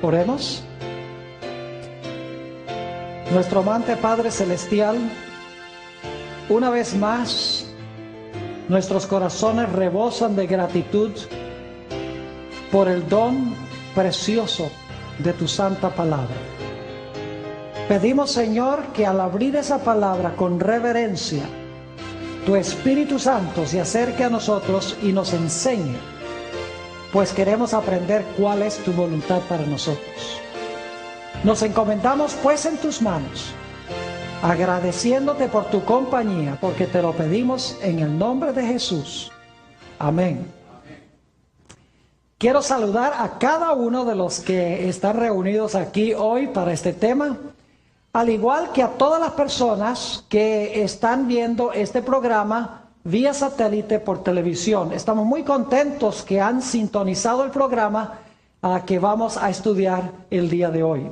Oremos. Nuestro amante Padre Celestial, una vez más, nuestros corazones rebosan de gratitud por el don precioso de tu santa palabra. Pedimos, Señor, que al abrir esa palabra con reverencia, tu Espíritu Santo se acerque a nosotros y nos enseñe, pues queremos aprender cuál es tu voluntad para nosotros. Nos encomendamos pues en tus manos, agradeciéndote por tu compañía, porque te lo pedimos en el nombre de Jesús. Amén. Quiero saludar a cada uno de los que están reunidos aquí hoy para este tema, al igual que a todas las personas que están viendo este programa vía satélite por televisión. Estamos muy contentos que han sintonizado el programa que vamos a estudiar el día de hoy.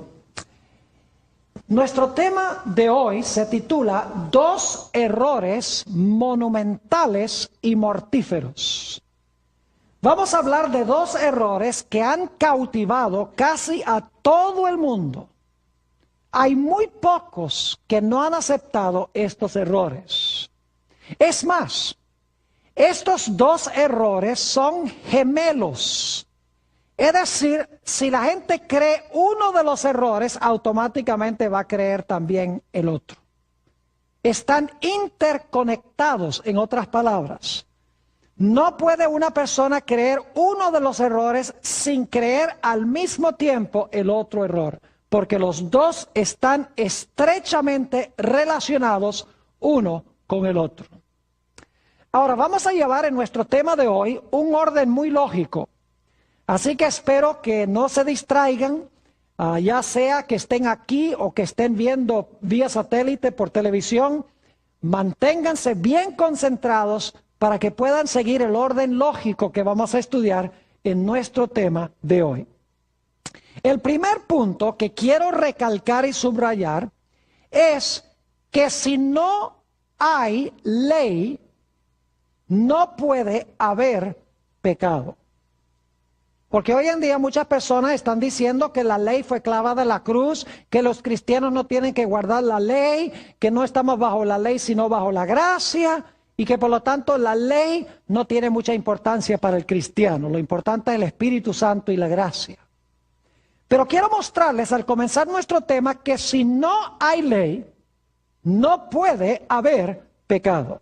Nuestro tema de hoy se titula Dos errores monumentales y mortíferos. Vamos a hablar de dos errores que han cautivado casi a todo el mundo. Hay muy pocos que no han aceptado estos errores. Es más, estos dos errores son gemelos. Es decir, si la gente cree uno de los errores, automáticamente va a creer también el otro. Están interconectados, en otras palabras. No puede una persona creer uno de los errores sin creer al mismo tiempo el otro error, porque los dos están estrechamente relacionados uno con el otro. Ahora vamos a llevar en nuestro tema de hoy un orden muy lógico. Así que espero que no se distraigan, ya sea que estén aquí o que estén viendo vía satélite por televisión. Manténganse bien concentrados para que puedan seguir el orden lógico que vamos a estudiar en nuestro tema de hoy. El primer punto que quiero recalcar y subrayar es que si no hay ley, no puede haber pecado. Porque hoy en día muchas personas están diciendo que la ley fue clavada en la cruz, que los cristianos no tienen que guardar la ley, que no estamos bajo la ley sino bajo la gracia, y que por lo tanto la ley no tiene mucha importancia para el cristiano. Lo importante es el Espíritu Santo y la gracia. Pero quiero mostrarles al comenzar nuestro tema que si no hay ley, no puede haber pecado.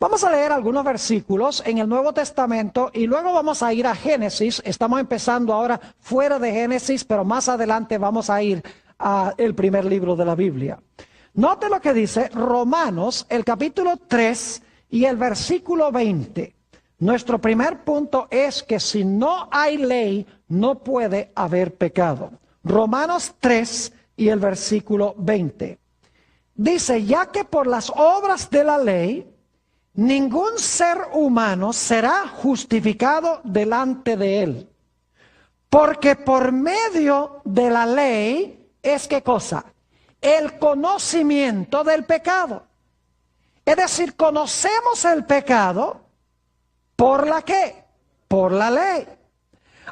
Vamos a leer algunos versículos en el Nuevo Testamento y luego vamos a ir a Génesis. Estamos empezando ahora fuera de Génesis, pero más adelante vamos a ir al primer libro de la Biblia. Note lo que dice Romanos, el capítulo 3 y el versículo 20. Nuestro primer punto es que si no hay ley, no puede haber pecado. Romanos 3 y el versículo 20. Dice, ya que por las obras de la ley, ningún ser humano será justificado delante de él. Porque por medio de la ley es ¿qué cosa? El conocimiento del pecado. Es decir, conocemos el pecado ¿por la qué? Por la ley.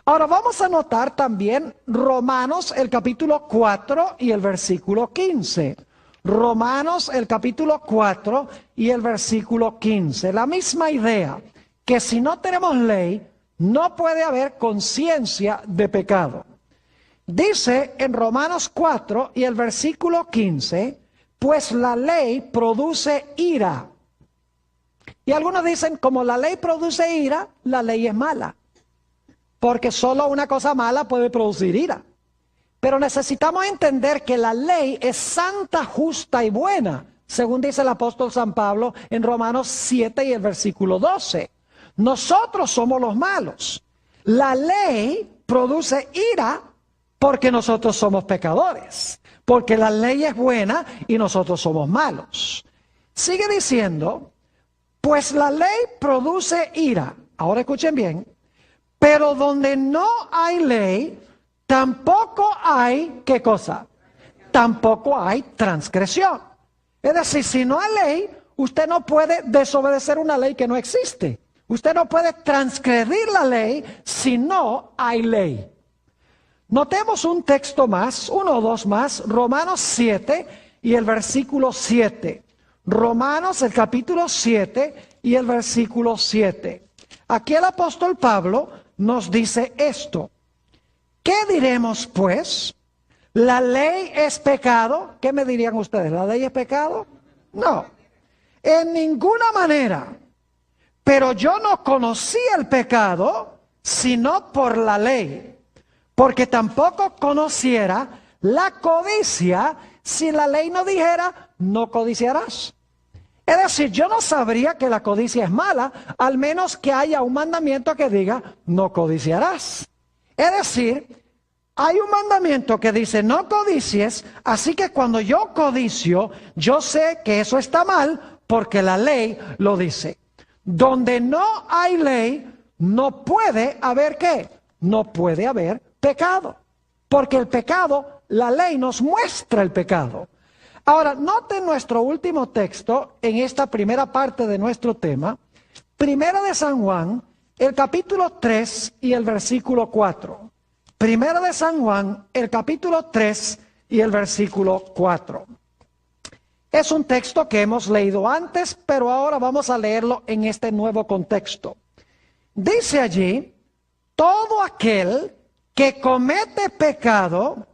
Ahora vamos a notar también Romanos el capítulo 4 y el versículo 15. Romanos el capítulo 4 y el versículo 15. La misma idea, que si no tenemos ley, no puede haber conciencia de pecado. Dice en Romanos 4 y el versículo 15, pues la ley produce ira. Y algunos dicen, como la ley produce ira, la ley es mala. Porque solo una cosa mala puede producir ira. Pero necesitamos entender que la ley es santa, justa y buena, según dice el apóstol San Pablo en Romanos 7 y el versículo 12. Nosotros somos los malos. La ley produce ira porque nosotros somos pecadores. Porque la ley es buena y nosotros somos malos. Sigue diciendo, pues la ley produce ira. Ahora escuchen bien. Pero donde no hay ley, tampoco hay, ¿qué cosa? Tampoco hay transgresión. Es decir, si no hay ley, usted no puede desobedecer una ley que no existe. Usted no puede transgredir la ley si no hay ley. Notemos un texto más, uno o dos más, Romanos 7 y el versículo 7. Romanos el capítulo 7 y el versículo 7. Aquí el apóstol Pablo nos dice esto. ¿Qué diremos pues? ¿La ley es pecado? ¿Qué me dirían ustedes? ¿La ley es pecado? No, en ninguna manera. Pero yo no conocí el pecado sino por la ley, porque tampoco conociera la codicia si la ley no dijera, no codiciarás. Es decir, yo no sabría que la codicia es mala, al menos que haya un mandamiento que diga, no codiciarás. Es decir, hay un mandamiento que dice, no codicies, así que cuando yo codicio, yo sé que eso está mal, porque la ley lo dice. Donde no hay ley, no puede haber ¿qué? No puede haber pecado. Porque el pecado, la ley nos muestra el pecado. Ahora, noten nuestro último texto en esta primera parte de nuestro tema. Primera de San Juan, el capítulo 3 y el versículo 4. Primera de San Juan, el capítulo 3 y el versículo 4. Es un texto que hemos leído antes, pero ahora vamos a leerlo en este nuevo contexto. Dice allí, todo aquel que comete pecado,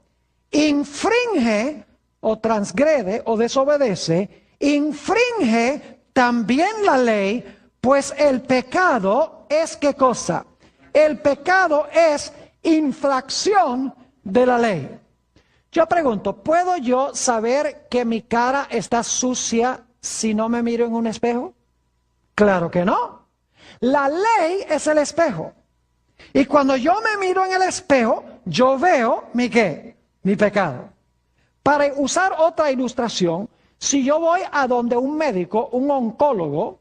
infringe o transgrede o desobedece, infringe también la ley, pues el pecado es ¿qué cosa? El pecado es infracción de la ley. Yo pregunto, ¿puedo yo saber que mi cara está sucia si no me miro en un espejo? Claro que no. La ley es el espejo. Y cuando yo me miro en el espejo, yo veo mi ¿qué? Mi pecado. Para usar otra ilustración, si yo voy a donde un médico, un oncólogo,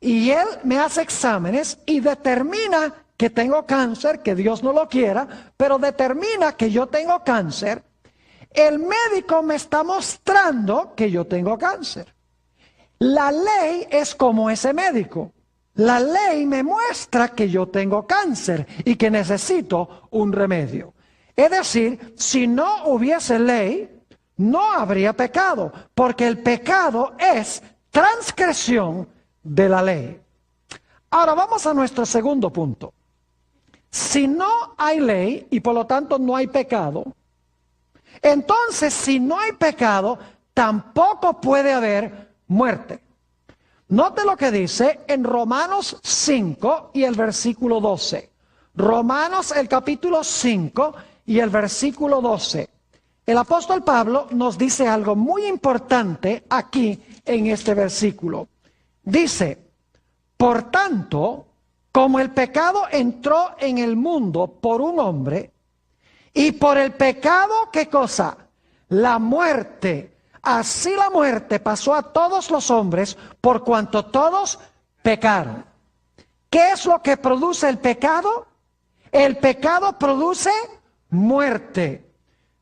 y él me hace exámenes y determina que tengo cáncer, que Dios no lo quiera, pero determina que yo tengo cáncer, el médico me está mostrando que yo tengo cáncer. La ley es como ese médico. La ley me muestra que yo tengo cáncer y que necesito un remedio. Es decir, si no hubiese ley, no habría pecado, porque el pecado es transgresión de la ley. Ahora vamos a nuestro segundo punto. Si no hay ley y por lo tanto no hay pecado, entonces si no hay pecado, tampoco puede haber muerte. Note lo que dice en Romanos 5 y el versículo 12. Romanos el capítulo 5 y el versículo 12. El apóstol Pablo nos dice algo muy importante aquí en este versículo. Dice, por tanto, como el pecado entró en el mundo por un hombre, y por el pecado, ¿qué cosa? La muerte. Así la muerte pasó a todos los hombres por cuanto todos pecaron. ¿Qué es lo que produce el pecado? El pecado produce muerte.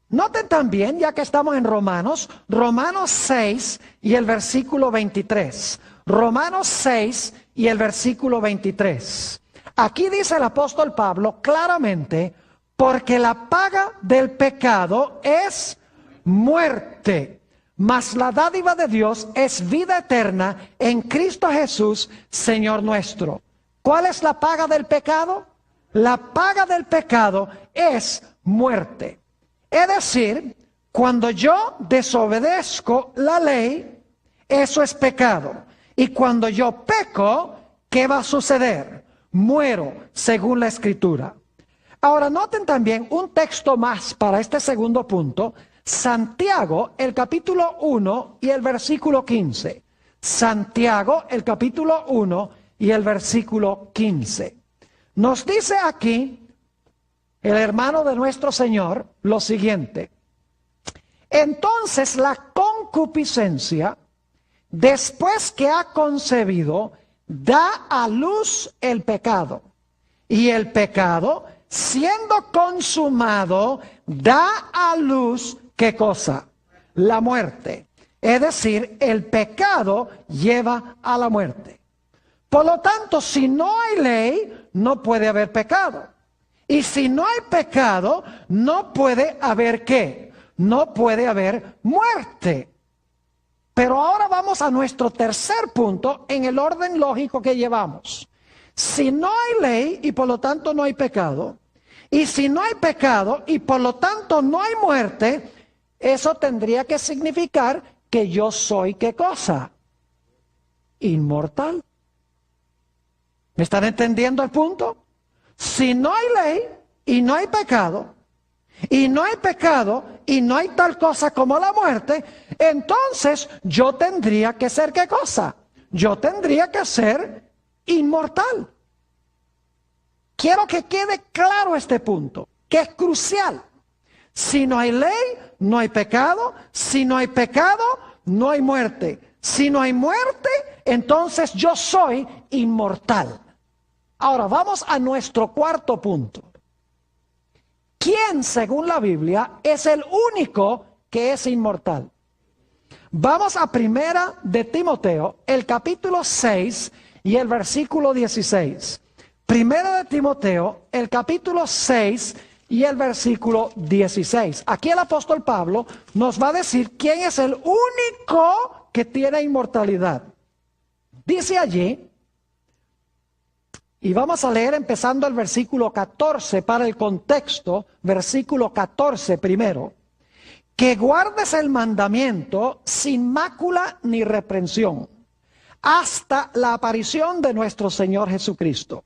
Noten también, ya que estamos en Romanos, Romanos 6 y el versículo 23. Romanos 6 y el versículo 23. Aquí dice el apóstol Pablo claramente, porque la paga del pecado es muerte, mas la dádiva de Dios es vida eterna en Cristo Jesús, Señor nuestro. ¿Cuál es la paga del pecado? La paga del pecado es muerte. Es decir, cuando yo desobedezco la ley, eso es pecado. Y cuando yo peco, ¿qué va a suceder? Muero, según la Escritura. Ahora noten también un texto más para este segundo punto, Santiago, el capítulo 1 y el versículo 15. Santiago, el capítulo 1 y el versículo 15. Nos dice aquí el hermano de nuestro Señor lo siguiente. Entonces la concupiscencia, después que ha concebido, da a luz el pecado. Y el pecado, siendo consumado, da a luz, ¿qué cosa? La muerte. Es decir, el pecado lleva a la muerte. Por lo tanto, si no hay ley, no puede haber pecado. Y si no hay pecado, no puede haber ¿qué? No puede haber muerte. Pero ahora vamos a nuestro tercer punto en el orden lógico que llevamos. Si no hay ley y por lo tanto no hay pecado, y si no hay pecado y por lo tanto no hay muerte, eso tendría que significar que yo soy ¿qué cosa? Inmortal. ¿Me están entendiendo el punto? Si no hay ley y no hay pecado, y no hay pecado y no hay tal cosa como la muerte, entonces yo tendría que ser ¿qué cosa? Yo tendría que ser inmortal. Quiero que quede claro este punto, que es crucial. Si no hay ley, no hay pecado. Si no hay pecado, no hay muerte. Si no hay muerte, entonces yo soy inmortal. Ahora vamos a nuestro cuarto punto. ¿Quién, según la Biblia, es el único que es inmortal? Vamos a Primera de Timoteo, el capítulo 6 y el versículo 16. Primera de Timoteo, el capítulo 6 y el versículo 16. Aquí el apóstol Pablo nos va a decir quién es el único que tiene inmortalidad. Dice allí, y vamos a leer empezando el versículo 14 para el contexto, versículo 14 primero, que guardes el mandamiento sin mácula ni reprensión, hasta la aparición de nuestro Señor Jesucristo,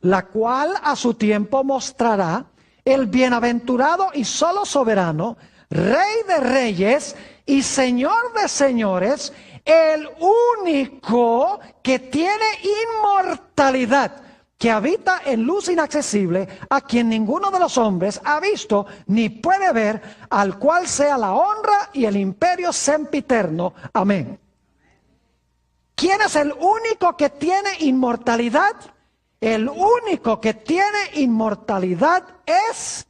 la cual a su tiempo mostrará el bienaventurado y solo soberano, Rey de reyes y Señor de señores, el único que tiene inmortalidad, que habita en luz inaccesible, a quien ninguno de los hombres ha visto ni puede ver, al cual sea la honra y el imperio sempiterno. Amén. ¿Quién es el único que tiene inmortalidad? El único que tiene inmortalidad es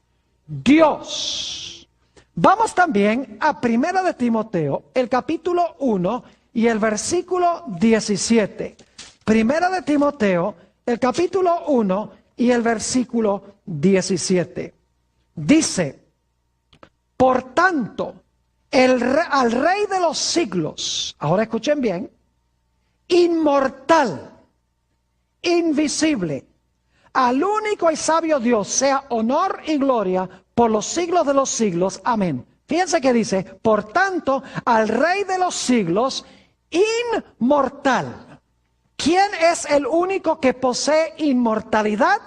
Dios. Vamos también a Primera de Timoteo, el capítulo 1 y el versículo 17. Primera de Timoteo, el capítulo 1 y el versículo 17. Dice, por tanto, al Rey de los siglos, ahora escuchen bien, inmortal, invisible, al único y sabio Dios, sea honor y gloria por los siglos de los siglos. Amén. Fíjense que dice, por tanto, al Rey de los siglos, inmortal. ¿Quién es el único que posee inmortalidad?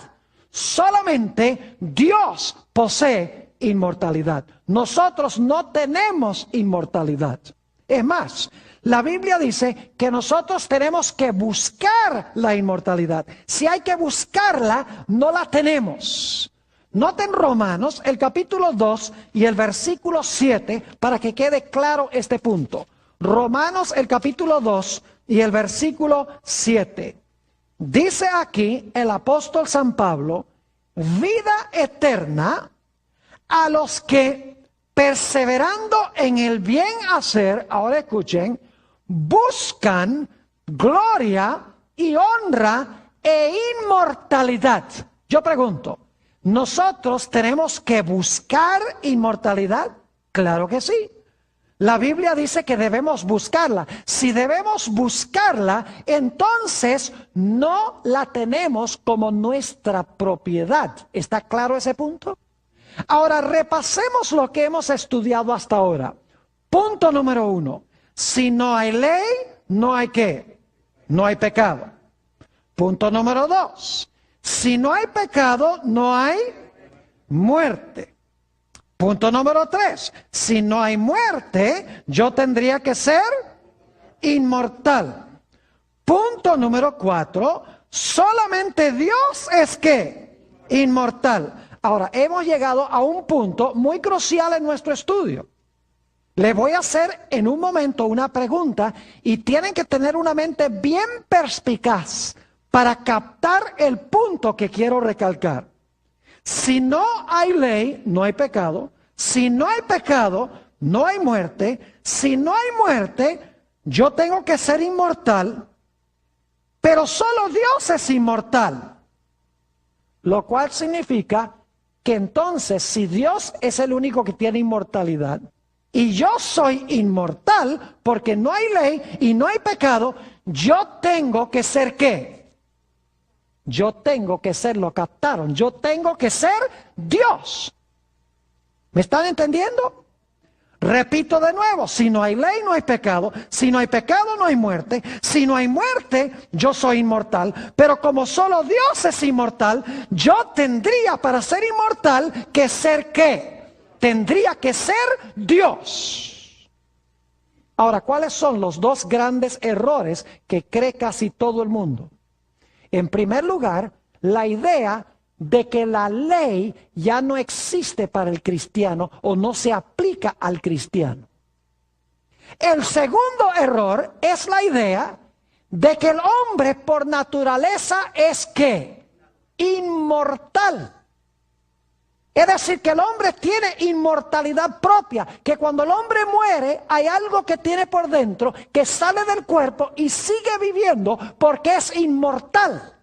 Solamente Dios posee inmortalidad. Nosotros no tenemos inmortalidad. Es más, la Biblia dice que nosotros tenemos que buscar la inmortalidad. Si hay que buscarla, no la tenemos. Noten Romanos, el capítulo 2 y el versículo 7, para que quede claro este punto. Romanos, el capítulo 2 y el versículo 7. Dice aquí el apóstol San Pablo, vida eterna a los que perseverando en el bien hacer, ahora escuchen, buscan gloria y honra e inmortalidad. Yo pregunto, ¿nosotros tenemos que buscar inmortalidad? Claro que sí. La Biblia dice que debemos buscarla. Si debemos buscarla, entonces no la tenemos como nuestra propiedad. ¿Está claro ese punto? Ahora repasemos lo que hemos estudiado hasta ahora. Punto número 1. Si no hay ley, no hay ¿qué? No hay pecado. Punto número 2. Si no hay pecado, no hay muerte. Punto número 3. Si no hay muerte, yo tendría que ser inmortal. Punto número 4. Solamente Dios es ¿qué? Inmortal. Ahora, hemos llegado a un punto muy crucial en nuestro estudio. Le voy a hacer en un momento una pregunta y tienen que tener una mente bien perspicaz para captar el punto que quiero recalcar. Si no hay ley, no hay pecado. Si no hay pecado, no hay muerte. Si no hay muerte, yo tengo que ser inmortal. Pero solo Dios es inmortal. Lo cual significa que entonces si Dios es el único que tiene inmortalidad y yo soy inmortal porque no hay ley y no hay pecado, yo tengo que ser ¿qué? Yo tengo que ser, lo captaron, yo tengo que ser Dios. ¿Me están entendiendo? Repito de nuevo, si no hay ley no hay pecado, si no hay pecado no hay muerte, si no hay muerte yo soy inmortal, pero como solo Dios es inmortal, yo tendría para ser inmortal que ser ¿qué? Tendría que ser Dios. Ahora, ¿cuáles son los dos grandes errores que cree casi todo el mundo? En primer lugar, la idea de que la ley ya no existe para el cristiano o no se aplica al cristiano. El segundo error es la idea de que el hombre por naturaleza es ¿qué? Inmortal. Es decir, que el hombre tiene inmortalidad propia, que cuando el hombre muere hay algo que tiene por dentro que sale del cuerpo y sigue viviendo porque es inmortal.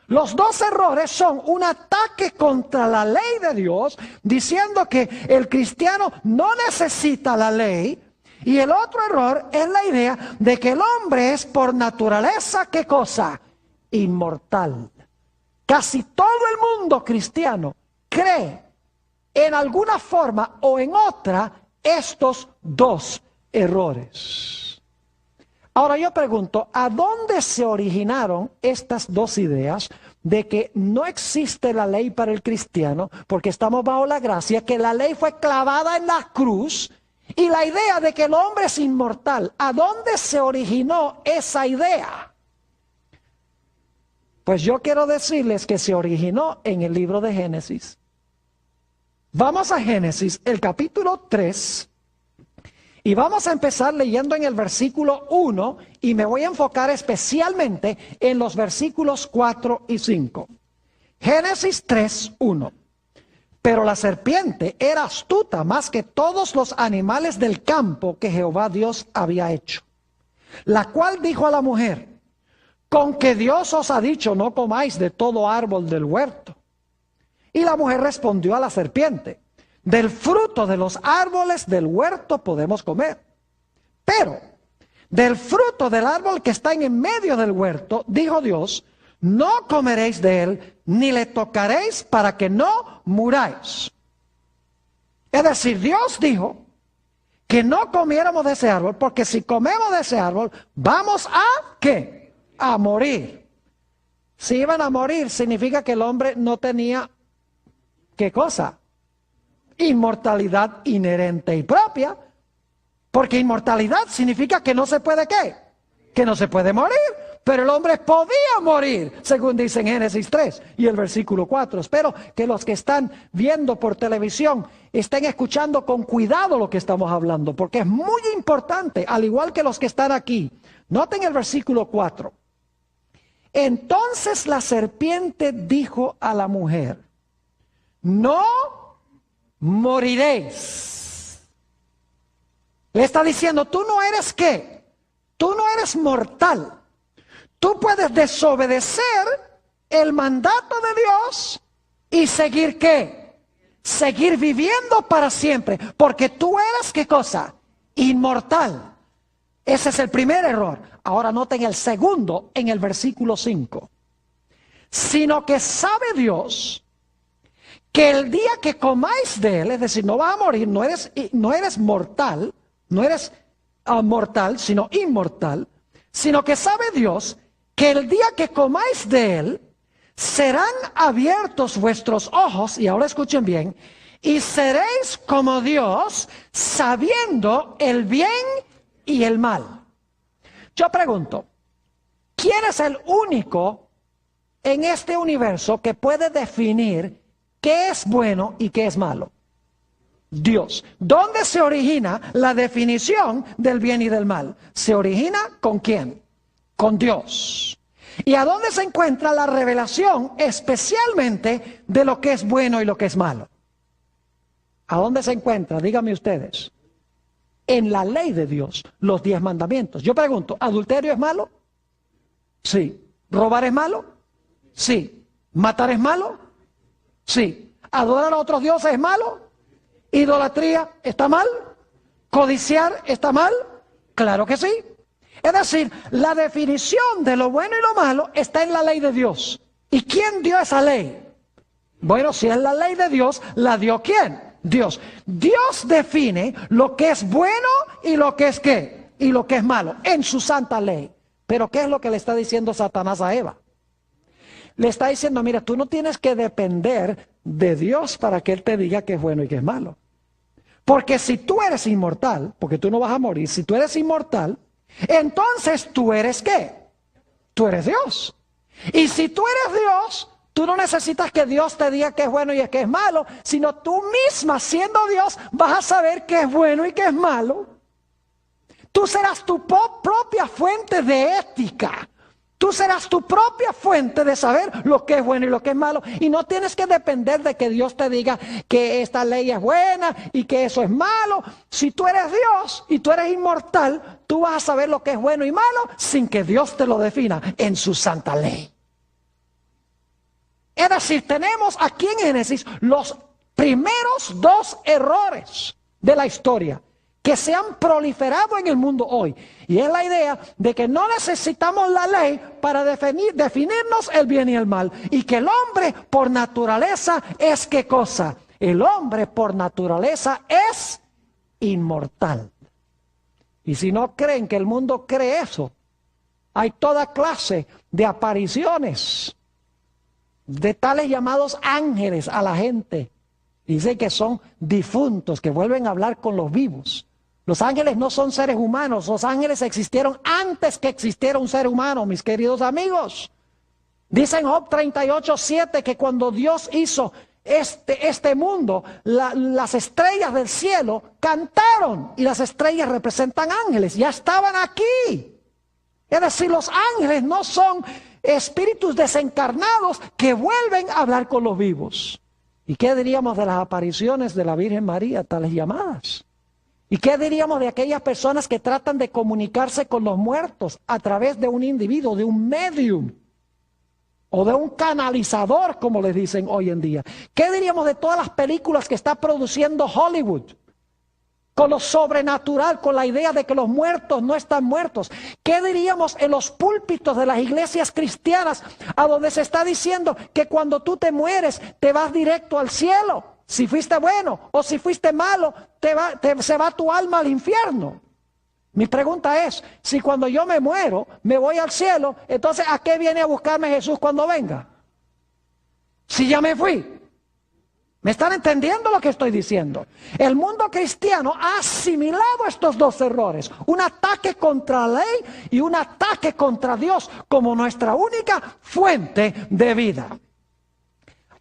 Los dos errores son un ataque contra la ley de Dios, diciendo que el cristiano no necesita la ley, y el otro error es la idea de que el hombre es por naturaleza, ¿qué cosa? Inmortal. Casi todo el mundo cristiano cree en alguna forma o en otra estos dos errores. Ahora yo pregunto, ¿a dónde se originaron estas dos ideas de que no existe la ley para el cristiano porque estamos bajo la gracia, que la ley fue clavada en la cruz, y la idea de que el hombre es inmortal? ¿A dónde se originó esa idea? Pues yo quiero decirles que se originó en el libro de Génesis. Vamos a Génesis, el capítulo 3, y vamos a empezar leyendo en el versículo 1, y me voy a enfocar especialmente en los versículos 4 y 5. Génesis 3, 1. Pero la serpiente era astuta más que todos los animales del campo que Jehová Dios había hecho, la cual dijo a la mujer: ¿con que Dios os ha dicho no comáis de todo árbol del huerto? Y la mujer respondió a la serpiente: del fruto de los árboles del huerto podemos comer, pero del fruto del árbol que está en medio del huerto, dijo Dios, no comeréis de él, ni le tocaréis para que no muráis. Es decir, Dios dijo que no comiéramos de ese árbol, porque si comemos de ese árbol, vamos a ¿qué? A morir. Si iban a morir, significa que el hombre no tenía, ¿qué cosa? Inmortalidad inherente y propia, porque inmortalidad significa que no se puede ¿qué? Que no se puede morir, pero el hombre podía morir, según dice en Génesis 3 y el versículo 4. Espero que los que están viendo por televisión estén escuchando con cuidado lo que estamos hablando, porque es muy importante, al igual que los que están aquí. Noten el versículo 4. Entonces la serpiente dijo a la mujer: no moriréis. Le está diciendo, tú no eres ¿qué? Tú no eres mortal. Tú puedes desobedecer el mandato de Dios y seguir ¿qué? Seguir viviendo para siempre, porque tú eres ¿qué cosa? Inmortal. Ese es el primer error. Ahora noten el segundo en el versículo 5. Sino que sabe Dios que el día que comáis de él, es decir, no vas a morir, no eres mortal, no eres mortal, sino inmortal, sino que sabe Dios que el día que comáis de él, serán abiertos vuestros ojos, y ahora escuchen bien, y seréis como Dios, sabiendo el bien y el mal. Yo pregunto, ¿quién es el único en este universo que puede definir qué es bueno y qué es malo? Dios. ¿Dónde se origina la definición del bien y del mal? ¿Se origina con quién? Con Dios. ¿Y a dónde se encuentra la revelación especialmente de lo que es bueno y lo que es malo? ¿A dónde se encuentra? Díganme ustedes. En la ley de Dios, los 10 mandamientos. Yo pregunto, ¿adulterio es malo? Sí. ¿Robar es malo? Sí. ¿Matar es malo? Sí. ¿Adorar a otros dioses es malo? ¿Idolatría está mal? ¿Codiciar está mal? Claro que sí. Es decir, la definición de lo bueno y lo malo está en la ley de Dios. ¿Y quién dio esa ley? Bueno, si es la ley de Dios, ¿la dio quién? Dios. Dios define lo que es bueno y lo que es ¿qué? Y lo que es malo, en su santa ley. Pero ¿qué es lo que le está diciendo Satanás a Eva? Le está diciendo, mira, tú no tienes que depender de Dios para que Él te diga qué es bueno y qué es malo. Porque si tú eres inmortal, porque tú no vas a morir, si tú eres inmortal, entonces tú eres ¿qué? Tú eres Dios. Y si tú eres Dios, tú no necesitas que Dios te diga qué es bueno y qué es malo, sino tú misma, siendo Dios, vas a saber qué es bueno y qué es malo. Tú serás tu propia fuente de ética. Tú serás tu propia fuente de saber lo que es bueno y lo que es malo. Y no tienes que depender de que Dios te diga que esta ley es buena y que eso es malo. Si tú eres Dios y tú eres inmortal, tú vas a saber lo que es bueno y malo sin que Dios te lo defina en su santa ley. Es decir, tenemos aquí en Génesis los primeros dos errores de la historia que se han proliferado en el mundo hoy. Y es la idea de que no necesitamos la ley para definirnos el bien y el mal. Y que el hombre por naturaleza es ¿qué cosa? El hombre por naturaleza es inmortal. Y si no creen que el mundo cree eso, hay toda clase de apariciones de tales llamados ángeles a la gente. Dice que son difuntos, que vuelven a hablar con los vivos. Los ángeles no son seres humanos, los ángeles existieron antes que existiera un ser humano, mis queridos amigos. Dice en Job 38:7 que cuando Dios hizo este mundo, las estrellas del cielo cantaron, y las estrellas representan ángeles, ya estaban aquí. Es decir, los ángeles no son espíritus desencarnados que vuelven a hablar con los vivos. ¿Y qué diríamos de las apariciones de la Virgen María, tales llamadas? ¿Y qué diríamos de aquellas personas que tratan de comunicarse con los muertos a través de un individuo, de un medium? O de un canalizador, como les dicen hoy en día. ¿Qué diríamos de todas las películas que está produciendo Hollywood? Con lo sobrenatural, con la idea de que los muertos no están muertos. ¿Qué diríamos en los púlpitos de las iglesias cristianas, a donde se está diciendo que cuando tú te mueres, te vas directo al cielo? Si fuiste bueno o si fuiste malo, se va tu alma al infierno. Mi pregunta es, si cuando yo me muero, me voy al cielo, entonces ¿a qué viene a buscarme Jesús cuando venga? Si ya me fui. ¿Me están entendiendo lo que estoy diciendo? El mundo cristiano ha asimilado estos dos errores. Un ataque contra la ley y un ataque contra Dios como nuestra única fuente de vida.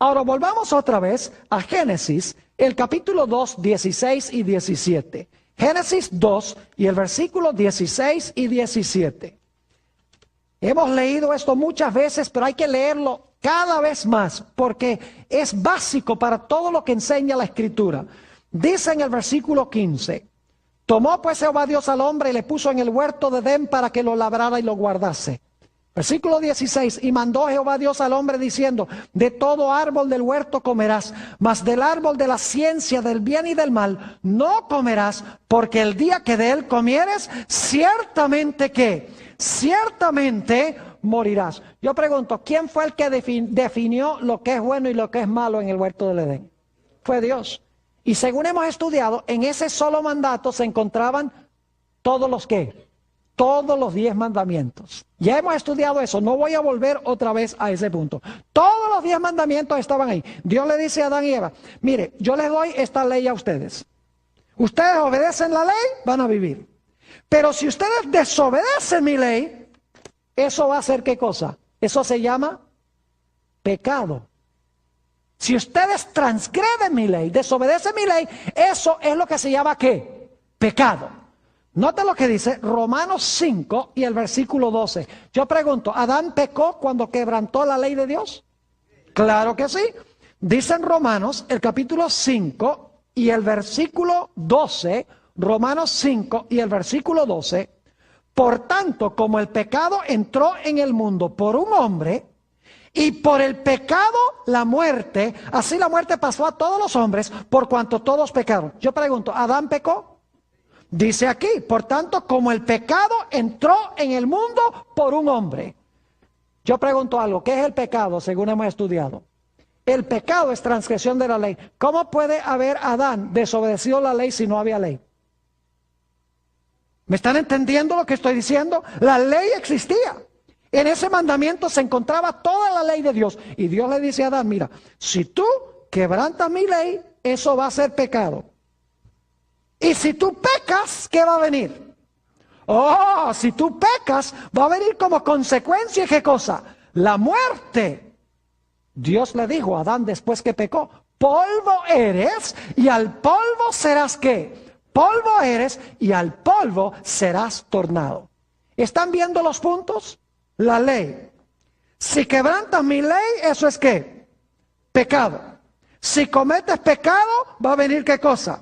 Ahora volvamos otra vez a Génesis, el capítulo 2, 16 y 17. Génesis 2 y el versículo 16 y 17. Hemos leído esto muchas veces, pero hay que leerlo cada vez más, porque es básico para todo lo que enseña la Escritura. Dice en el versículo 15, tomó pues Jehová Dios al hombre y le puso en el huerto de Edén para que lo labrara y lo guardase. Versículo 16, y mandó Jehová Dios al hombre diciendo, de todo árbol del huerto comerás, mas del árbol de la ciencia del bien y del mal no comerás, porque el día que de él comieres, ciertamente ¿qué? Ciertamente morirás. Yo pregunto, ¿quién fue el que definió lo que es bueno y lo que es malo en el huerto del Edén? Fue Dios. Y según hemos estudiado, en ese solo mandato se encontraban todos los ¿qué? Todos los 10 mandamientos. Ya hemos estudiado eso, no voy a volver otra vez a ese punto. Todos los 10 mandamientos estaban ahí. Dios le dice a Adán y Eva, mire, yo les doy esta ley a ustedes. Ustedes obedecen la ley, van a vivir. Pero si ustedes desobedecen mi ley, eso va a ser ¿qué cosa? Eso se llama pecado. Si ustedes transgreden mi ley, desobedecen mi ley, eso es lo que se llama ¿qué? Pecado. Note lo que dice Romanos 5 y el versículo 12. Yo pregunto, ¿Adán pecó cuando quebrantó la ley de Dios? Claro que sí. Dice en Romanos, el capítulo 5 y el versículo 12, Romanos 5 y el versículo 12, por tanto, como el pecado entró en el mundo por un hombre, Y por el pecado, la muerte, así la muerte pasó a todos los hombres, por cuanto todos pecaron. Yo pregunto, ¿Adán pecó? Dice aquí, por tanto, como el pecado entró en el mundo por un hombre. Yo pregunto algo, ¿qué es el pecado según hemos estudiado? El pecado es transgresión de la ley. ¿Cómo puede haber Adán desobedecido la ley si no había ley? ¿Me están entendiendo lo que estoy diciendo? La ley existía. En ese mandamiento se encontraba toda la ley de Dios. Y Dios le dice a Adán, mira, si tú quebrantas mi ley, eso va a ser pecado. Y si tú pecas, ¿qué va a venir? Oh, si tú pecas, va a venir como consecuencia, ¿qué cosa? La muerte. Dios le dijo a Adán después que pecó, polvo eres y al polvo serás ¿qué? Polvo eres y al polvo serás tornado. ¿Están viendo los puntos? La ley. Si quebrantas mi ley, ¿eso es qué? Pecado. Si cometes pecado, va a venir ¿qué cosa?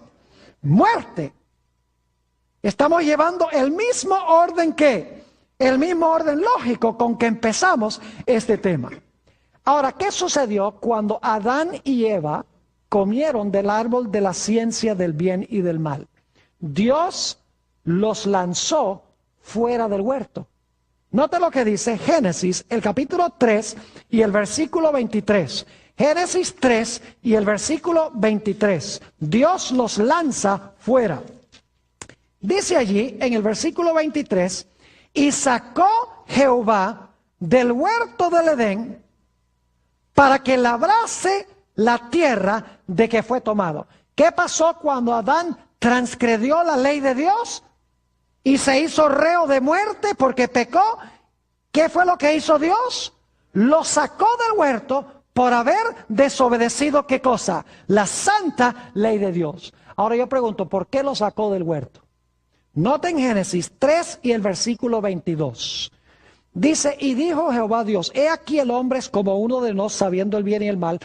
Muerte. Estamos llevando el mismo orden que, el mismo orden lógico con que empezamos este tema. Ahora, ¿qué sucedió cuando Adán y Eva comieron del árbol de la ciencia del bien y del mal? Dios los lanzó fuera del huerto. Note lo que dice Génesis, el capítulo 3 y el versículo 23. Génesis 3 y el versículo 23. Dios los lanza fuera. Dice allí en el versículo 23, y sacó Jehová del huerto del Edén para que labrase la tierra de que fue tomado. ¿Qué pasó cuando Adán transgredió la ley de Dios y se hizo reo de muerte porque pecó? ¿Qué fue lo que hizo Dios? Lo sacó del huerto por haber desobedecido, ¿qué cosa? La santa ley de Dios. Ahora yo pregunto, ¿por qué lo sacó del huerto? Noten Génesis 3 y el versículo 22. Dice, y dijo Jehová Dios, he aquí el hombre es como uno de nosotros, sabiendo el bien y el mal.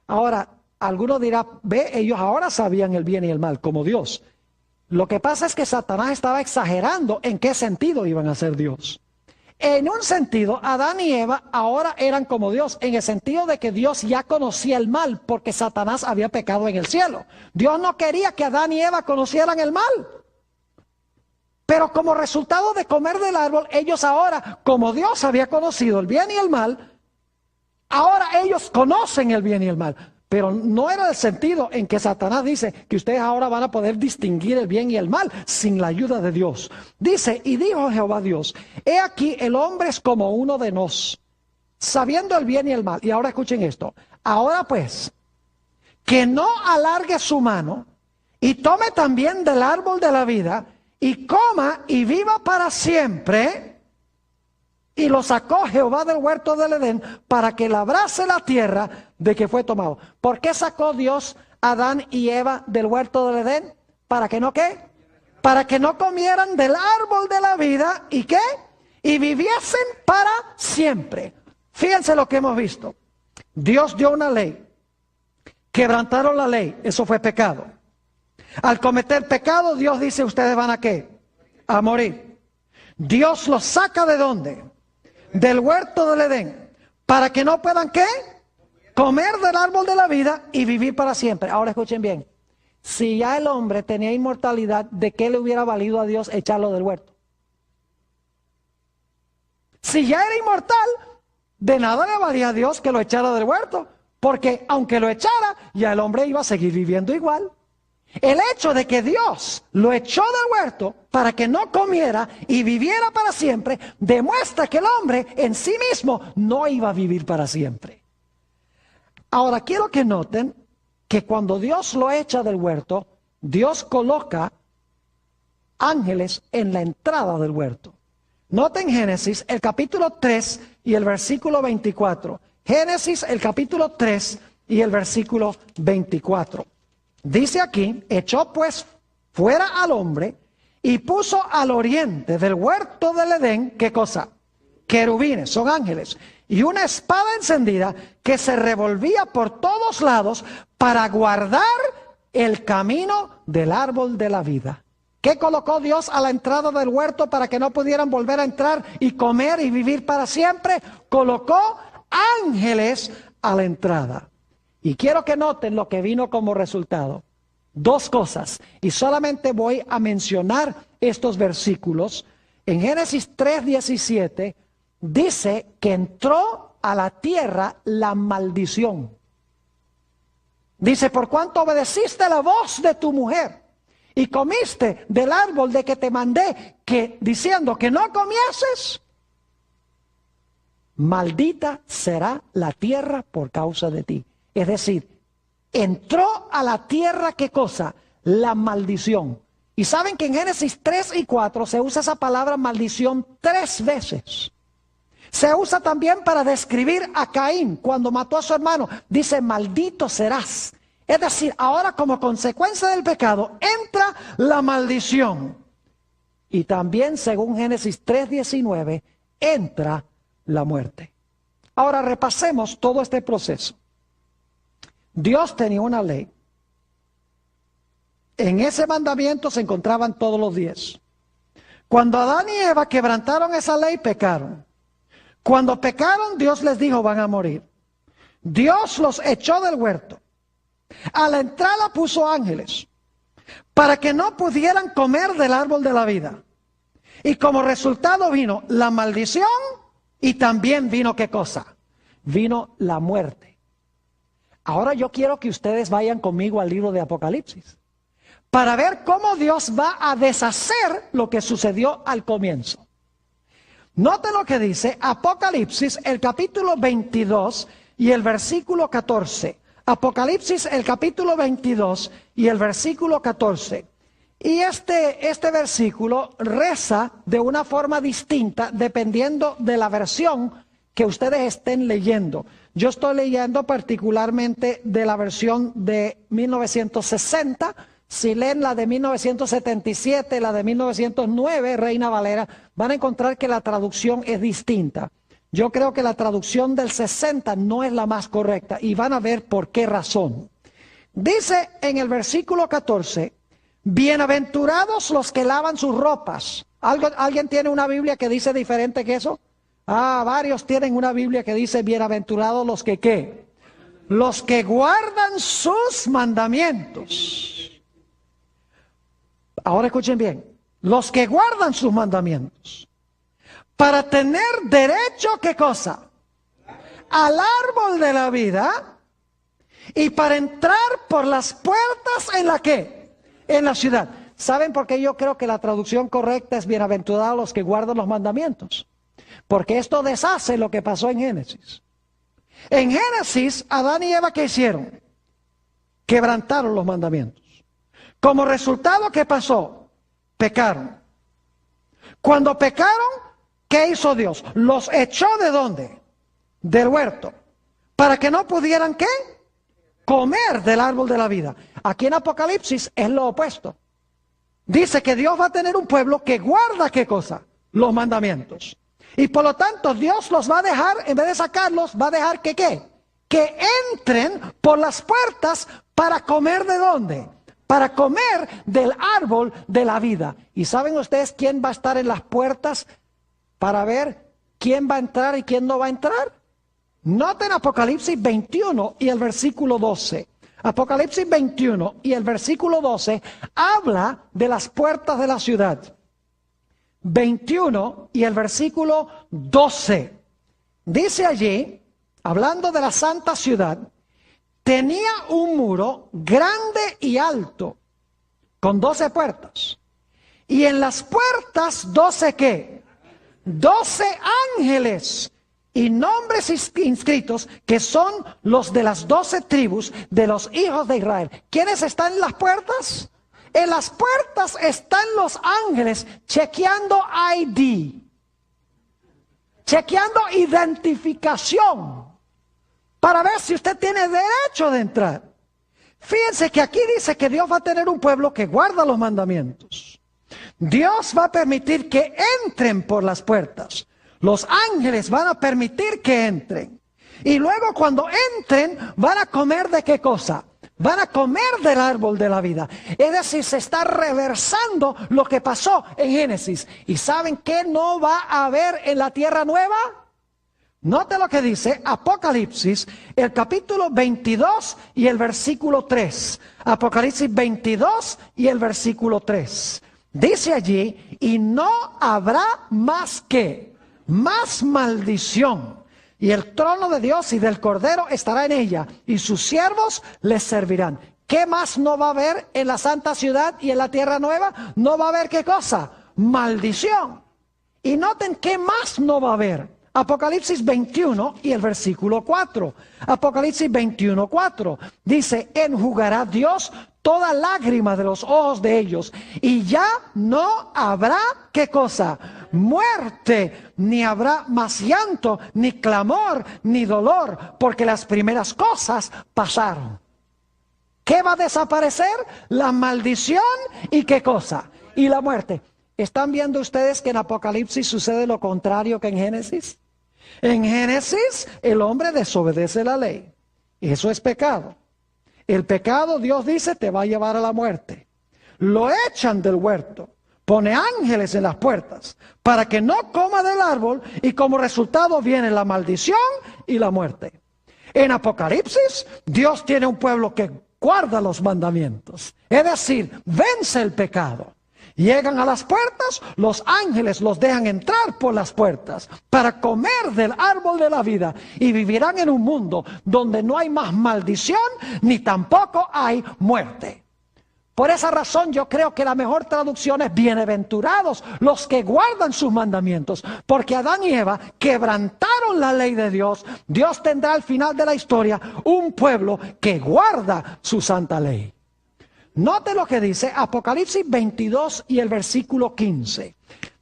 Ahora, alguno dirá, ve, ellos ahora sabían el bien y el mal, como Dios. Lo que pasa es que Satanás estaba exagerando en qué sentido iban a ser Dios. En un sentido, Adán y Eva ahora eran como Dios, en el sentido de que Dios ya conocía el mal, porque Satanás había pecado en el cielo. Dios no quería que Adán y Eva conocieran el mal. Pero como resultado de comer del árbol, ellos ahora, como Dios había conocido el bien y el mal, ahora ellos conocen el bien y el mal. Pero no era el sentido en que Satanás dice que ustedes ahora van a poder distinguir el bien y el mal sin la ayuda de Dios. Dice, y dijo Jehová Dios, he aquí el hombre es como uno de nosotros, sabiendo el bien y el mal. Y ahora escuchen esto. Ahora pues, que no alargue su mano y tome también del árbol de la vida y coma y viva para siempre. Y lo sacó Jehová del huerto del Edén para que labrase la tierra de que fue tomado. ¿Por qué sacó Dios a Adán y Eva del huerto del Edén? ¿Para que no qué? Para que no comieran del árbol de la vida y qué? Y viviesen para siempre. Fíjense lo que hemos visto. Dios dio una ley. Quebrantaron la ley. Eso fue pecado. Al cometer pecado, Dios dice, ¿ustedes van a qué? A morir. Dios los saca ¿de dónde? Del huerto del Edén. ¿Para que no puedan qué? Comer del árbol de la vida y vivir para siempre. Ahora escuchen bien. Si ya el hombre tenía inmortalidad, ¿de qué le hubiera valido a Dios echarlo del huerto? Si ya era inmortal, de nada le valía a Dios que lo echara del huerto. Porque aunque lo echara, ya el hombre iba a seguir viviendo igual. El hecho de que Dios lo echó del huerto para que no comiera y viviera para siempre, demuestra que el hombre en sí mismo no iba a vivir para siempre. Ahora quiero que noten que cuando Dios lo echa del huerto, Dios coloca ángeles en la entrada del huerto. Noten Génesis, el capítulo 3 y el versículo 24. Génesis, el capítulo 3 y el versículo 24. Dice aquí, echó pues fuera al hombre y puso al oriente del huerto del Edén, ¿qué cosa? Querubines, son ángeles, y una espada encendida que se revolvía por todos lados para guardar el camino del árbol de la vida. ¿Qué colocó Dios a la entrada del huerto para que no pudieran volver a entrar y comer y vivir para siempre? Colocó ángeles a la entrada. Y quiero que noten lo que vino como resultado. Dos cosas. Y solamente voy a mencionar estos versículos. En Génesis 3:17 dice que entró a la tierra la maldición. Dice, por cuanto obedeciste la voz de tu mujer y comiste del árbol de que te mandé, diciendo que no comieses, maldita será la tierra por causa de ti. Es decir, entró a la tierra, ¿qué cosa? La maldición. Y saben que en Génesis 3 y 4 se usa esa palabra maldición 3 veces. Se usa también para describir a Caín cuando mató a su hermano. Dice, maldito serás. Es decir, ahora como consecuencia del pecado entra la maldición. Y también, según Génesis 3:19, entra la muerte. Ahora repasemos todo este proceso. Dios tenía una ley. En ese mandamiento se encontraban todos los 10. Cuando Adán y Eva quebrantaron esa ley, pecaron. Cuando pecaron, Dios les dijo, van a morir. Dios los echó del huerto. A la entrada puso ángeles para que no pudieran comer del árbol de la vida. Y como resultado vino la maldición y también vino ¿qué cosa? Vino la muerte. Ahora yo quiero que ustedes vayan conmigo al libro de Apocalipsis para ver cómo Dios va a deshacer lo que sucedió al comienzo. Noten lo que dice Apocalipsis, el capítulo 22 y el versículo 14. Apocalipsis, el capítulo 22 y el versículo 14. Y este versículo reza de una forma distinta dependiendo de la versión que ustedes estén leyendo. Yo estoy leyendo particularmente de la versión de 1960. Si leen la de 1977, la de 1909, Reina Valera, van a encontrar que la traducción es distinta. Yo creo que la traducción del 60 no es la más correcta y van a ver por qué razón. Dice en el versículo 14, bienaventurados los que lavan sus ropas. ¿Alguien tiene una Biblia que dice diferente que eso? Varios tienen una Biblia que dice bienaventurados los que ¿qué? Los que guardan sus mandamientos. Ahora escuchen bien, los que guardan sus mandamientos, para tener derecho, ¿qué cosa? Al árbol de la vida, y para entrar por las puertas en la ¿qué? En la ciudad. ¿Saben por qué yo creo que la traducción correcta es bienaventurados los que guardan los mandamientos? Porque esto deshace lo que pasó en Génesis. En Génesis, Adán y Eva, ¿qué hicieron? Quebrantaron los mandamientos. Como resultado, ¿qué pasó? Pecaron. Cuando pecaron, ¿qué hizo Dios? Los echó ¿de dónde? Del huerto. Para que no pudieran, ¿qué? Comer del árbol de la vida. Aquí en Apocalipsis es lo opuesto. Dice que Dios va a tener un pueblo que guarda, ¿qué cosa? Los mandamientos. Y por lo tanto, Dios los va a dejar, en vez de sacarlos, va a dejar que ¿qué? Que entren por las puertas para comer ¿de dónde? Para comer del árbol de la vida. ¿Y saben ustedes quién va a estar en las puertas para ver quién va a entrar y quién no va a entrar? Noten Apocalipsis 21 y el versículo 12. Apocalipsis 21 y el versículo 12 habla de las puertas de la ciudad. 21 y el versículo 12. Dice allí, hablando de la santa ciudad, tenía un muro grande y alto, con 12 puertas. Y en las puertas, 12 ¿qué? 12 ángeles y nombres inscritos que son los de las 12 tribus de los hijos de Israel. ¿Quiénes están en las puertas? En las puertas están los ángeles chequeando ID, chequeando identificación, para ver si usted tiene derecho de entrar. Fíjense que aquí dice que Dios va a tener un pueblo que guarda los mandamientos. Dios va a permitir que entren por las puertas. Los ángeles van a permitir que entren. Y luego cuando entren, van a comer ¿de qué cosa? Van a comer del árbol de la vida. Es decir, se está reversando lo que pasó en Génesis. ¿Y saben qué no va a haber en la tierra nueva? Note lo que dice Apocalipsis, el capítulo 22 y el versículo 3. Apocalipsis 22 y el versículo 3. Dice allí, y no habrá más que, más maldición. Y el trono de Dios y del Cordero estará en ella, y sus siervos les servirán. ¿Qué más no va a haber en la santa ciudad y en la tierra nueva? No va a haber ¿qué cosa? Maldición. Y noten qué más no va a haber. Apocalipsis 21 y el versículo 4. Apocalipsis 21, 4. Dice, enjugará Dios toda lágrima de los ojos de ellos. Y ya no habrá, ¿qué cosa? Muerte, ni habrá más llanto, ni clamor, ni dolor, porque las primeras cosas pasaron. ¿Qué va a desaparecer? La maldición y ¿qué cosa? Y la muerte. ¿Están viendo ustedes que en Apocalipsis sucede lo contrario que en Génesis? En Génesis el hombre desobedece la ley. Eso es pecado. El pecado, Dios dice, te va a llevar a la muerte. Lo echan del huerto. Pone ángeles en las puertas para que no coma del árbol y como resultado viene la maldición y la muerte. En Apocalipsis Dios tiene un pueblo que guarda los mandamientos. Es decir, vence el pecado. Llegan a las puertas, los ángeles los dejan entrar por las puertas para comer del árbol de la vida y vivirán en un mundo donde no hay más maldición ni tampoco hay muerte. Por esa razón yo creo que la mejor traducción es bienaventurados los que guardan sus mandamientos, porque Adán y Eva quebrantaron la ley de Dios. Dios tendrá al final de la historia un pueblo que guarda su santa ley. Note lo que dice Apocalipsis 22 y el versículo 15.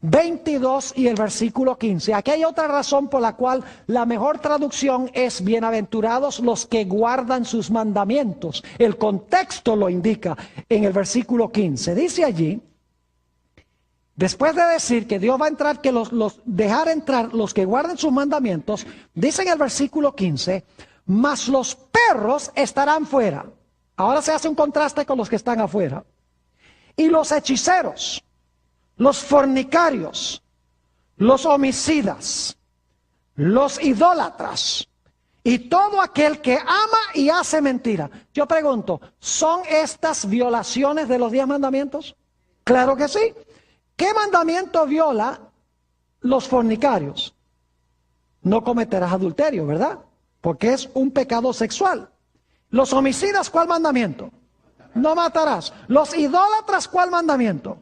22 y el versículo 15. Aquí hay otra razón por la cual la mejor traducción es bienaventurados los que guardan sus mandamientos. El contexto lo indica en el versículo 15. Dice allí, después de decir que Dios va a entrar, que dejar entrar los que guarden sus mandamientos, dice en el versículo 15, mas los perros estarán fuera. Ahora se hace un contraste con los que están afuera. Y los hechiceros, los fornicarios, los homicidas, los idólatras y todo aquel que ama y hace mentira. Yo pregunto, ¿son estas violaciones de los 10 mandamientos? Claro que sí. ¿Qué mandamiento viola los fornicarios? No cometerás adulterio, ¿verdad? Porque es un pecado sexual. Los homicidas, ¿cuál mandamiento? No matarás. Los idólatras, ¿cuál mandamiento?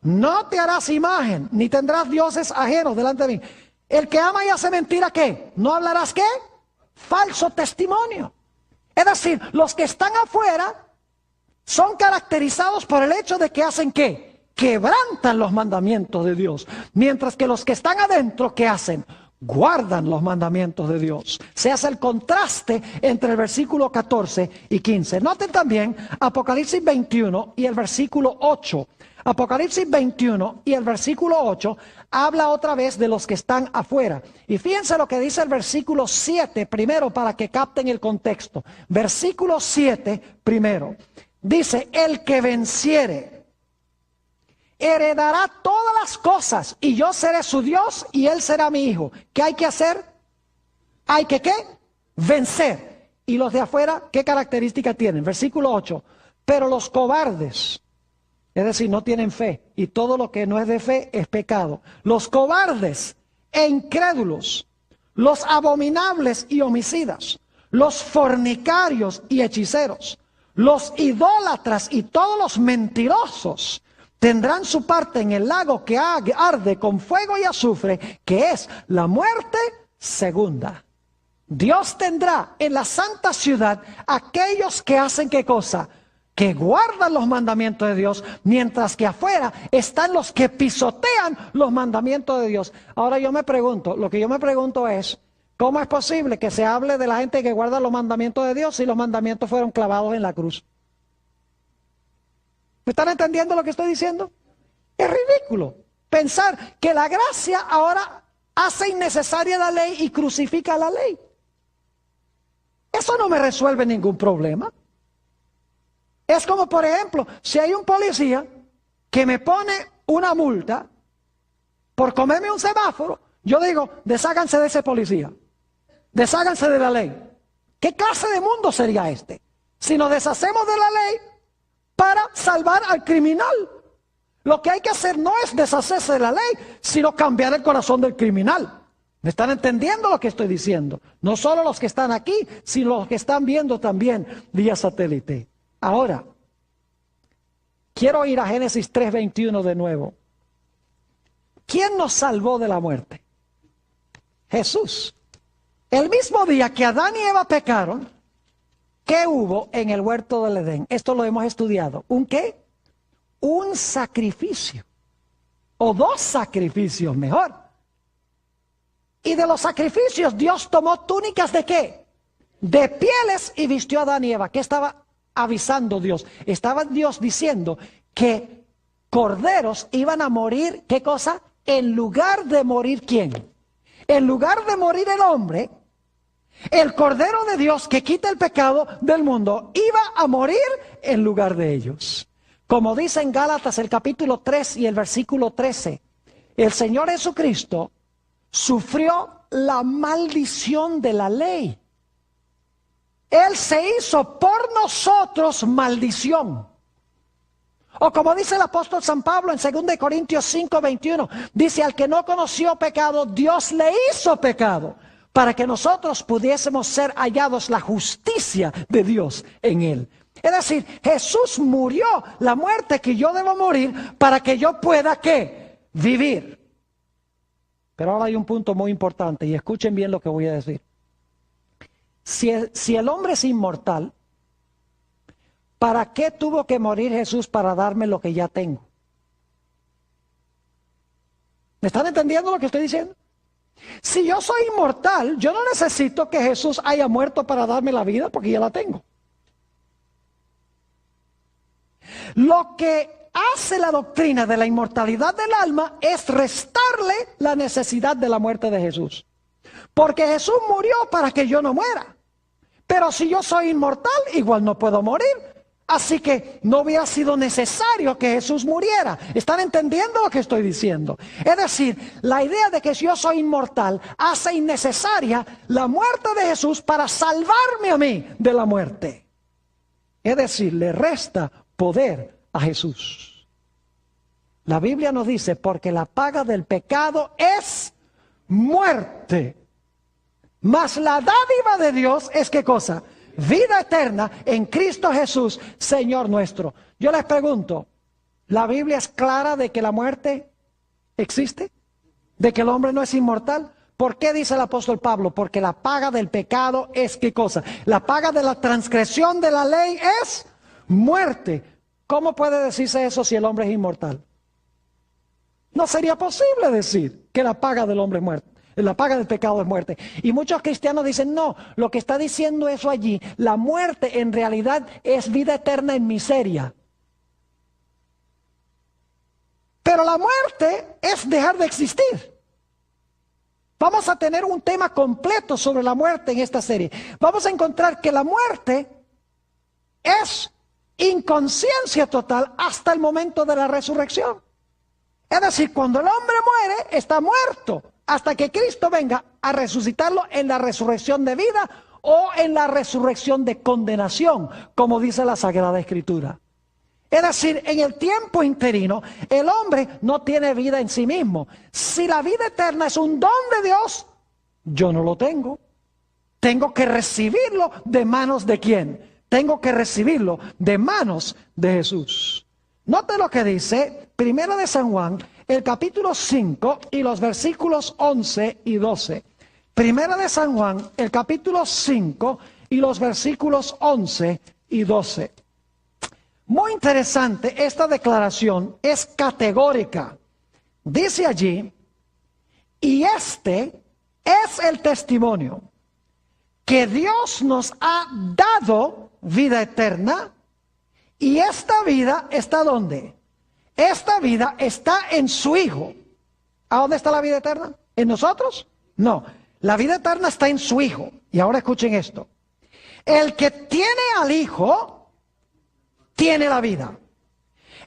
No te harás imagen, ni tendrás dioses ajenos delante de mí. El que ama y hace mentira, ¿qué? ¿No hablarás qué? Falso testimonio. Es decir, los que están afuera son caracterizados por el hecho de que hacen ¿qué? Quebrantan los mandamientos de Dios. Mientras que los que están adentro, ¿qué hacen? Guardan los mandamientos de Dios. Se hace el contraste entre el versículo 14 y 15. Noten también Apocalipsis 21 y el versículo 8. Apocalipsis 21 y el versículo 8 habla otra vez de los que están afuera. Y fíjense lo que dice el versículo 7 primero para que capten el contexto. Versículo 7 primero. Dice, el que venciere heredará todas las cosas y yo seré su Dios y él será mi hijo. ¿Qué hay que hacer? Hay que ¿qué? Vencer. Y los de afuera, ¿qué característica tienen? Versículo 8. Pero los cobardes, es decir, no tienen fe, y todo lo que no es de fe es pecado. Los cobardes e incrédulos, los abominables y homicidas, los fornicarios y hechiceros, los idólatras y todos los mentirosos tendrán su parte en el lago que arde con fuego y azufre, que es la muerte segunda. Dios tendrá en la santa ciudad aquellos que hacen ¿qué cosa? Que guardan los mandamientos de Dios, mientras que afuera están los que pisotean los mandamientos de Dios. Ahora yo me pregunto, lo que yo me pregunto es, ¿cómo es posible que se hable de la gente que guarda los mandamientos de Dios si los mandamientos fueron clavados en la cruz? ¿Me están entendiendo lo que estoy diciendo? Es ridículo pensar que la gracia ahora hace innecesaria la ley y crucifica la ley. Eso no me resuelve ningún problema. Es como, por ejemplo, si hay un policía que me pone una multa por comerme un semáforo, Yo digo, desháganse de ese policía, desháganse de la ley. ¿Qué clase de mundo sería este? Si nos deshacemos de la ley para salvar al criminal. Lo que hay que hacer no es deshacerse de la ley, sino cambiar el corazón del criminal. ¿Me están entendiendo lo que estoy diciendo? No solo los que están aquí, sino los que están viendo también vía satélite. Ahora, quiero ir a Génesis 3:21 de nuevo. ¿Quién nos salvó de la muerte? Jesús. El mismo día que Adán y Eva pecaron, ¿qué hubo en el huerto del Edén? Esto lo hemos estudiado. ¿Un qué? Un sacrificio. O dos sacrificios, mejor. Y de los sacrificios Dios tomó túnicas ¿de qué? De pieles y vistió a Adán y Eva. ¿Qué estaba avisando Dios? Estaba Dios diciendo que corderos iban a morir, ¿qué cosa? En lugar de morir ¿quién? En lugar de morir el hombre, el Cordero de Dios que quita el pecado del mundo iba a morir en lugar de ellos. Como dice en Gálatas el capítulo 3 y el versículo 13, el Señor Jesucristo sufrió la maldición de la ley. Él se hizo por nosotros maldición. O como dice el apóstol San Pablo en 2 Corintios 5:21, dice, al que no conoció pecado, Dios le hizo pecado, para que nosotros pudiésemos ser hallados la justicia de Dios en él. Es decir, Jesús murió la muerte que yo debo morir para que yo pueda, ¿qué? Vivir. Pero ahora hay un punto muy importante y escuchen bien lo que voy a decir. Si el hombre es inmortal, ¿para qué tuvo que morir Jesús para darme lo que ya tengo? ¿Me están entendiendo lo que estoy diciendo? Si yo soy inmortal, yo no necesito que Jesús haya muerto para darme la vida porque ya la tengo. Lo que hace la doctrina de la inmortalidad del alma es restarle la necesidad de la muerte de Jesús. Porque Jesús murió para que yo no muera. Pero si yo soy inmortal, igual no puedo morir. Así que no hubiera sido necesario que Jesús muriera. ¿Están entendiendo lo que estoy diciendo? Es decir, la idea de que si yo soy inmortal hace innecesaria la muerte de Jesús para salvarme a mí de la muerte. Es decir, le resta poder a Jesús. La Biblia nos dice, porque la paga del pecado es muerte. Mas la dádiva de Dios es ¿qué cosa? Vida eterna en Cristo Jesús, Señor nuestro. Yo les pregunto, ¿la Biblia es clara de que la muerte existe? ¿De que el hombre no es inmortal? ¿Por qué dice el apóstol Pablo? Porque la paga del pecado es ¿qué cosa? La paga de la transgresión de la ley es muerte. ¿Cómo puede decirse eso si el hombre es inmortal? No sería posible decir que la paga del hombre es muerte. La paga del pecado es muerte. Y muchos cristianos dicen, no, lo que está diciendo eso allí, la muerte en realidad es vida eterna en miseria. Pero la muerte es dejar de existir. Vamos a tener un tema completo sobre la muerte en esta serie. Vamos a encontrar que la muerte es inconsciencia total hasta el momento de la resurrección. Es decir, cuando el hombre muere, está muerto. Hasta que Cristo venga a resucitarlo en la resurrección de vida o en la resurrección de condenación, como dice la Sagrada Escritura. Es decir, en el tiempo interino, el hombre no tiene vida en sí mismo. Si la vida eterna es un don de Dios, yo no lo tengo. Tengo que recibirlo de manos de ¿quién? Tengo que recibirlo de manos de Jesús. Note lo que dice Primera de San Juan, el capítulo 5 y los versículos 11 y 12. Primera de San Juan, el capítulo 5 y los versículos 11 y 12. Muy interesante, esta declaración es categórica. Dice allí, y este es el testimonio, que Dios nos ha dado vida eterna, y esta vida está ¿dónde? Esta vida está en su Hijo. ¿A dónde está la vida eterna? ¿En nosotros? No, la vida eterna está en su Hijo. Y ahora escuchen esto. El que tiene al Hijo, tiene la vida.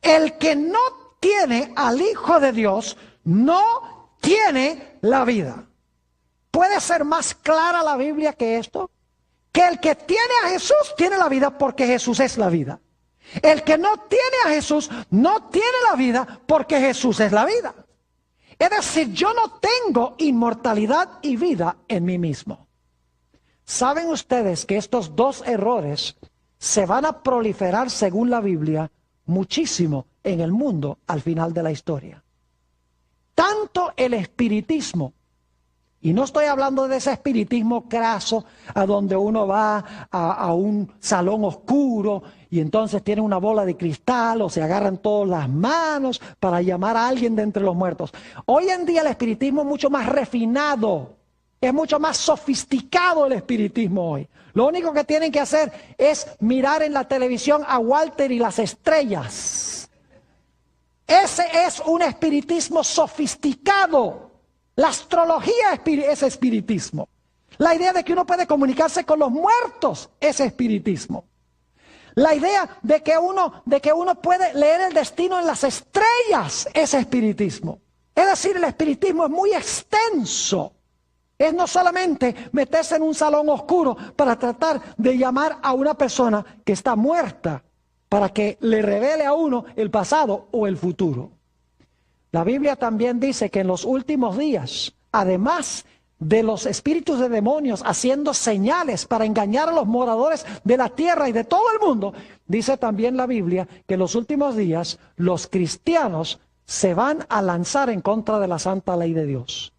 El que no tiene al Hijo de Dios, no tiene la vida. ¿Puede ser más clara la Biblia que esto? Que el que tiene a Jesús tiene la vida porque Jesús es la vida. El que no tiene a Jesús no tiene la vida porque Jesús es la vida. Es decir, yo no tengo inmortalidad y vida en mí mismo. ¿Saben ustedes que estos dos errores se van a proliferar, según la Biblia, muchísimo en el mundo al final de la historia? Tanto el espiritismo, y no estoy hablando de ese espiritismo craso a donde uno va a un salón oscuro y entonces tiene una bola de cristal o se agarran todas las manos para llamar a alguien de entre los muertos. Hoy en día el espiritismo es mucho más refinado, es mucho más sofisticado el espiritismo hoy. Lo único que tienen que hacer es mirar en la televisión a Walter y las estrellas. Ese es un espiritismo sofisticado. La astrología es espiritismo. La idea de que uno puede comunicarse con los muertos es espiritismo. La idea de que uno puede leer el destino en las estrellas es espiritismo. Es decir, el espiritismo es muy extenso. Es no solamente meterse en un salón oscuro para tratar de llamar a una persona que está muerta para que le revele a uno el pasado o el futuro. La Biblia también dice que en los últimos días, además de los espíritus de demonios haciendo señales para engañar a los moradores de la tierra y de todo el mundo, dice también la Biblia que en los últimos días los cristianos se van a lanzar en contra de la santa ley de Dios.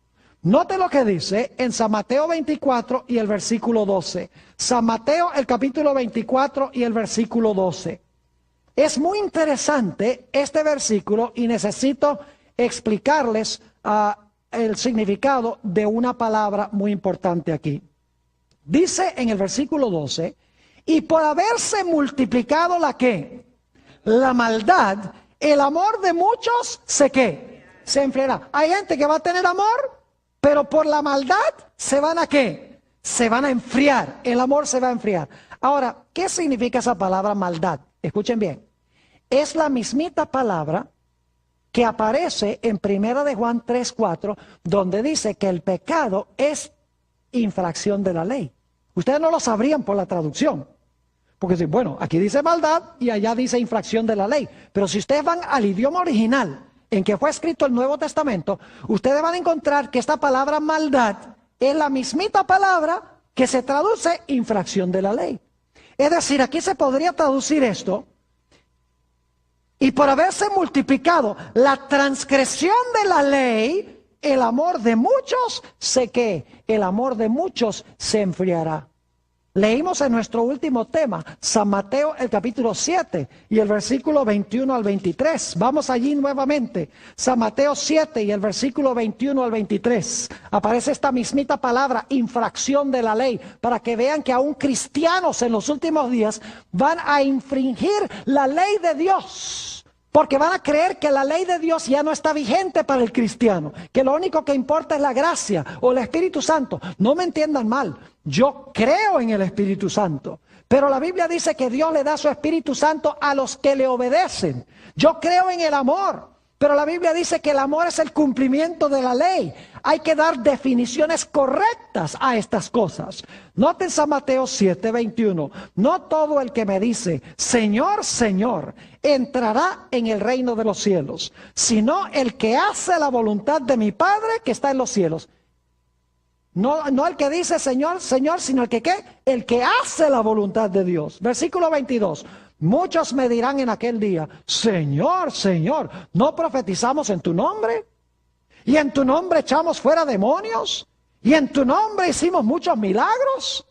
Note lo que dice en San Mateo 24 y el versículo 12. San Mateo, el capítulo 24 y el versículo 12. Es muy interesante este versículo y necesito explicarles el significado de una palabra muy importante aquí. Dice en el versículo 12, y por haberse multiplicado la ¿qué? La maldad, el amor de muchos ¿qué? Se enfriará. Hay gente que va a tener amor, pero por la maldad se van a ¿qué? Se van a enfriar. El amor se va a enfriar. Ahora, ¿qué significa esa palabra maldad? Escuchen bien. Es la mismita palabra que aparece en 1 de Juan 3:4, donde dice que el pecado es infracción de la ley. Ustedes no lo sabrían por la traducción. Porque dicen, bueno, aquí dice maldad y allá dice infracción de la ley. Pero si ustedes van al idioma original en que fue escrito el Nuevo Testamento, ustedes van a encontrar que esta palabra maldad es la mismita palabra que se traduce infracción de la ley. Es decir, aquí se podría traducir esto, y por haberse multiplicado la transgresión de la ley, el amor de muchos el amor de muchos se enfriará. Leímos en nuestro último tema, San Mateo, el capítulo 7 y el versículo 21 al 23. Vamos allí nuevamente. San Mateo 7 y el versículo 21 al 23. Aparece esta mismita palabra, infracción de la ley, para que vean que aún cristianos en los últimos días van a infringir la ley de Dios. Porque van a creer que la ley de Dios ya no está vigente para el cristiano, que lo único que importa es la gracia o el Espíritu Santo. No me entiendan mal, yo creo en el Espíritu Santo, pero la Biblia dice que Dios le da su Espíritu Santo a los que le obedecen. Yo creo en el amor, pero la Biblia dice que el amor es el cumplimiento de la ley. Hay que dar definiciones correctas a estas cosas. Noten San Mateo 7:21. No todo el que me dice, Señor, Señor, entrará en el reino de los cielos, sino el que hace la voluntad de mi Padre que está en los cielos. No el que dice Señor, Señor, sino el que ¿qué? El que hace la voluntad de Dios. Versículo 22. Muchos me dirán en aquel día, Señor, Señor, ¿no profetizamos en tu nombre? ¿Y en tu nombre echamos fuera demonios? ¿Y en tu nombre hicimos muchos milagros?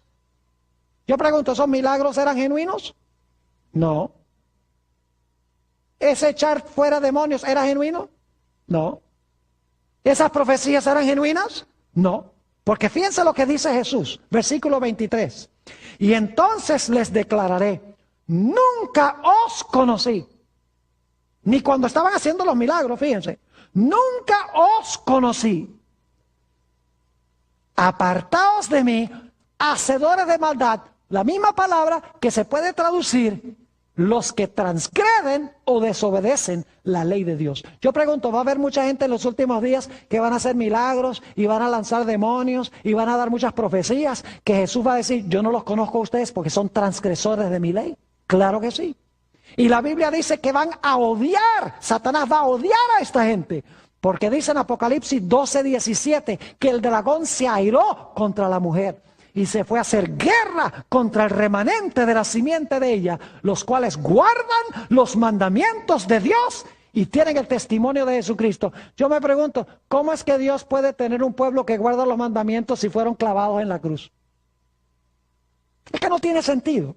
Yo pregunto, ¿esos milagros eran genuinos? No. ¿Ese echar fuera demonios era genuino? No. ¿Esas profecías eran genuinas? No. Porque fíjense lo que dice Jesús, versículo 23. Y entonces les declararé, nunca os conocí. Ni cuando estaban haciendo los milagros, fíjense. Nunca os conocí. Apartaos de mí, hacedores de maldad. La misma palabra que se puede traducir los que transgreden o desobedecen la ley de Dios. Yo pregunto, ¿va a haber mucha gente en los últimos días que van a hacer milagros y van a lanzar demonios y van a dar muchas profecías que Jesús va a decir, yo no los conozco a ustedes porque son transgresores de mi ley? Claro que sí. Y la Biblia dice que van a odiar, Satanás va a odiar a esta gente, porque dice en Apocalipsis 12:17 que el dragón se airó contra la mujer y se fue a hacer guerra contra el remanente de la simiente de ella, los cuales guardan los mandamientos de Dios y tienen el testimonio de Jesucristo. Yo me pregunto, ¿cómo es que Dios puede tener un pueblo que guarda los mandamientos si fueron clavados en la cruz? Es que no tiene sentido.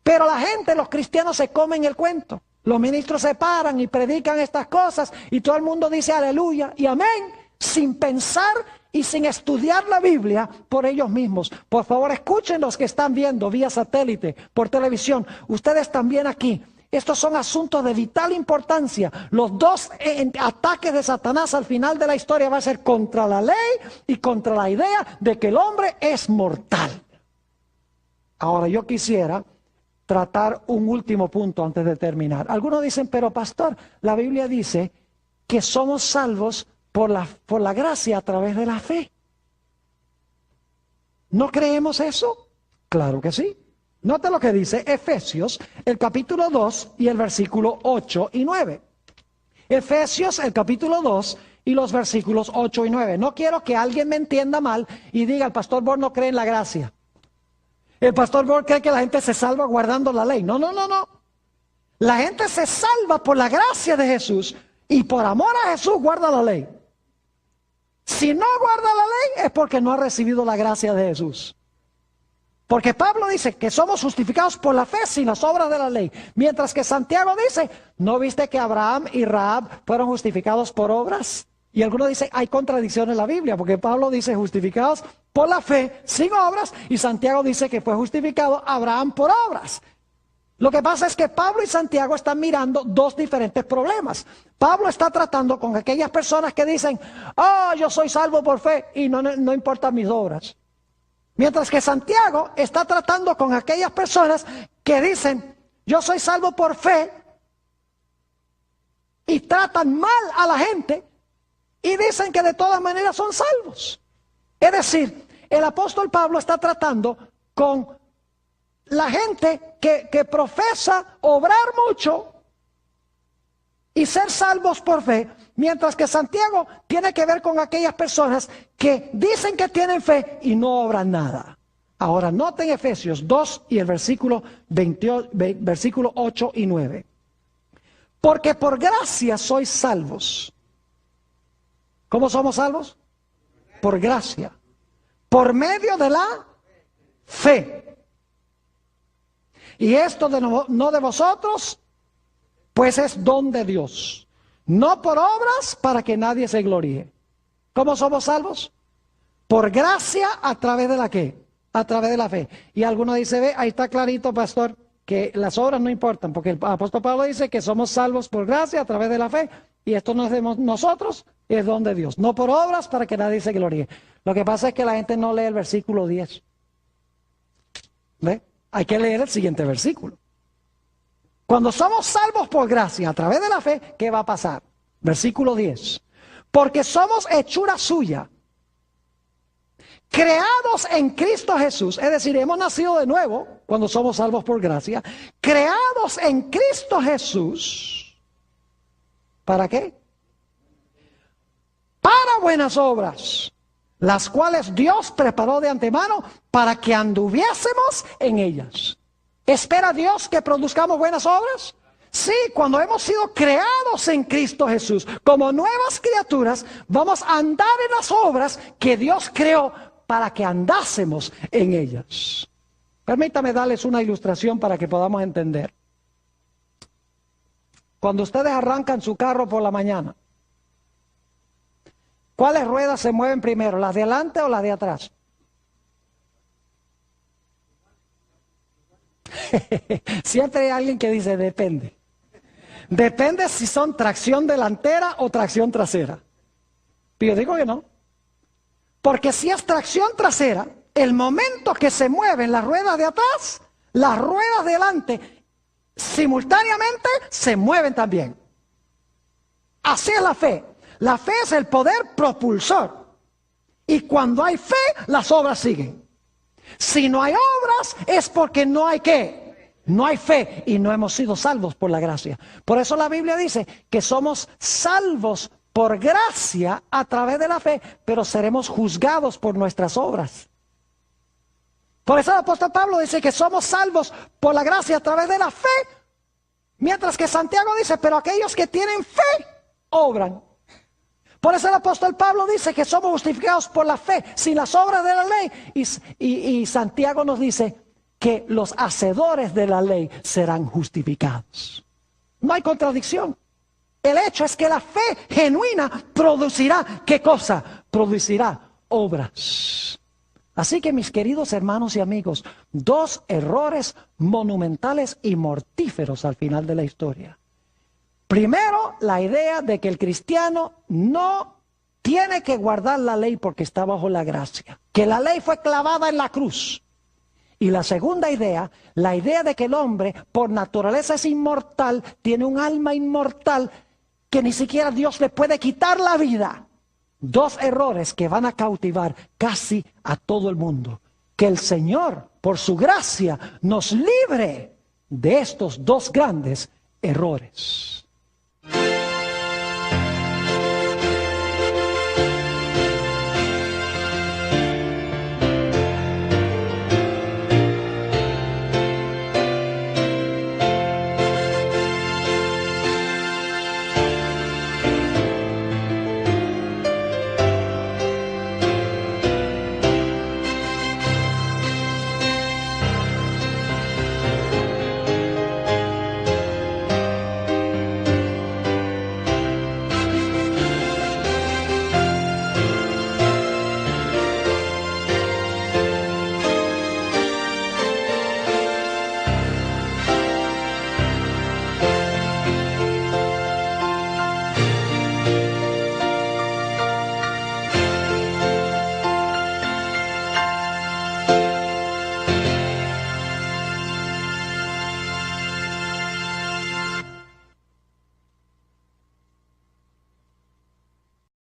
Pero la gente, los cristianos, se comen el cuento. Los ministros se paran y predican estas cosas y todo el mundo dice aleluya y amén, sin pensar y sin estudiar la Biblia por ellos mismos. Por favor, escuchen los que están viendo vía satélite, por televisión. Ustedes también aquí. Estos son asuntos de vital importancia. Los dos ataques de Satanás al final de la historia va a ser contra la ley y contra la idea de que el hombre es mortal. Ahora, yo quisiera tratar un último punto antes de terminar. Algunos dicen, pero pastor, la Biblia dice que somos salvos por la gracia a través de la fe. ¿No creemos eso? Claro que sí. Note lo que dice Efesios, el capítulo 2 y el versículo 8 y 9. Efesios, el capítulo 2 y los versículos 8 y 9. No quiero que alguien me entienda mal y diga, el pastor Born no cree en la gracia. El pastor Born cree que la gente se salva guardando la ley. No, no, no, no. La gente se salva por la gracia de Jesús y por amor a Jesús guarda la ley. Si no guarda la ley es porque no ha recibido la gracia de Jesús. Porque Pablo dice que somos justificados por la fe sin las obras de la ley. Mientras que Santiago dice, ¿no viste que Abraham y Rahab fueron justificados por obras? Y algunos dicen, hay contradicción en la Biblia, porque Pablo dice justificados por la fe sin obras, y Santiago dice que fue justificado Abraham por obras. Lo que pasa es que Pablo y Santiago están mirando dos diferentes problemas. Pablo está tratando con aquellas personas que dicen, yo soy salvo por fe y no importan mis obras. Mientras que Santiago está tratando con aquellas personas que dicen, yo soy salvo por fe y tratan mal a la gente y dicen que de todas maneras son salvos. Es decir, el apóstol Pablo está tratando con la gente que profesa obrar mucho y ser salvos por fe, mientras que Santiago tiene que ver con aquellas personas que dicen que tienen fe y no obran nada. Ahora, noten Efesios 2 y el versículo 8 y 9. Porque por gracia sois salvos. ¿Cómo somos salvos? Por gracia. Por medio de la fe. Y esto no de vosotros, pues es don de Dios. No por obras para que nadie se gloríe. ¿Cómo somos salvos? Por gracia a través de la ¿qué? A través de la fe. Y alguno dice, ve, ahí está clarito, pastor, que las obras no importan, porque el apóstol Pablo dice que somos salvos por gracia a través de la fe. Y esto no es de nosotros, es don de Dios. No por obras para que nadie se gloríe. Lo que pasa es que la gente no lee el versículo 10. ¿Ve? Hay que leer el siguiente versículo. Cuando somos salvos por gracia a través de la fe, ¿qué va a pasar? Versículo 10. Porque somos hechura suya, creados en Cristo Jesús, es decir, hemos nacido de nuevo cuando somos salvos por gracia, creados en Cristo Jesús. ¿Para qué? Para buenas obras, las cuales Dios preparó de antemano para que anduviésemos en ellas. ¿Espera Dios que produzcamos buenas obras? Sí, cuando hemos sido creados en Cristo Jesús como nuevas criaturas, vamos a andar en las obras que Dios creó para que andásemos en ellas. Permítame darles una ilustración para que podamos entender. Cuando ustedes arrancan su carro por la mañana, ¿cuáles ruedas se mueven primero, las de adelante o las de atrás? Siempre hay alguien que dice depende. Depende si son tracción delantera o tracción trasera. Pero yo digo que no. Porque si es tracción trasera, el momento que se mueven las ruedas de atrás, las ruedas de delante simultáneamente se mueven también. Así es la fe. La fe es el poder propulsor. Y cuando hay fe, las obras siguen. Si no hay obras, es porque no hay ¿qué? No hay fe y no hemos sido salvos por la gracia. Por eso la Biblia dice que somos salvos por gracia a través de la fe, pero seremos juzgados por nuestras obras. Por eso el apóstol Pablo dice que somos salvos por la gracia a través de la fe, mientras que Santiago dice, pero aquellos que tienen fe, obran. Por eso el apóstol Pablo dice que somos justificados por la fe, sin las obras de la ley. Y Santiago nos dice que los hacedores de la ley serán justificados. No hay contradicción. El hecho es que la fe genuina producirá, ¿qué cosa? Producirá obras. Así que mis queridos hermanos y amigos, dos errores monumentales y mortíferos al final de la historia. Primero, la idea de que el cristiano no tiene que guardar la ley porque está bajo la gracia, que la ley fue clavada en la cruz. Y la segunda idea, la idea de que el hombre por naturaleza es inmortal, tiene un alma inmortal, que ni siquiera Dios le puede quitar la vida. Dos errores que van a cautivar casi a todo el mundo. Que el Señor, por su gracia, nos libre de estos dos grandes errores.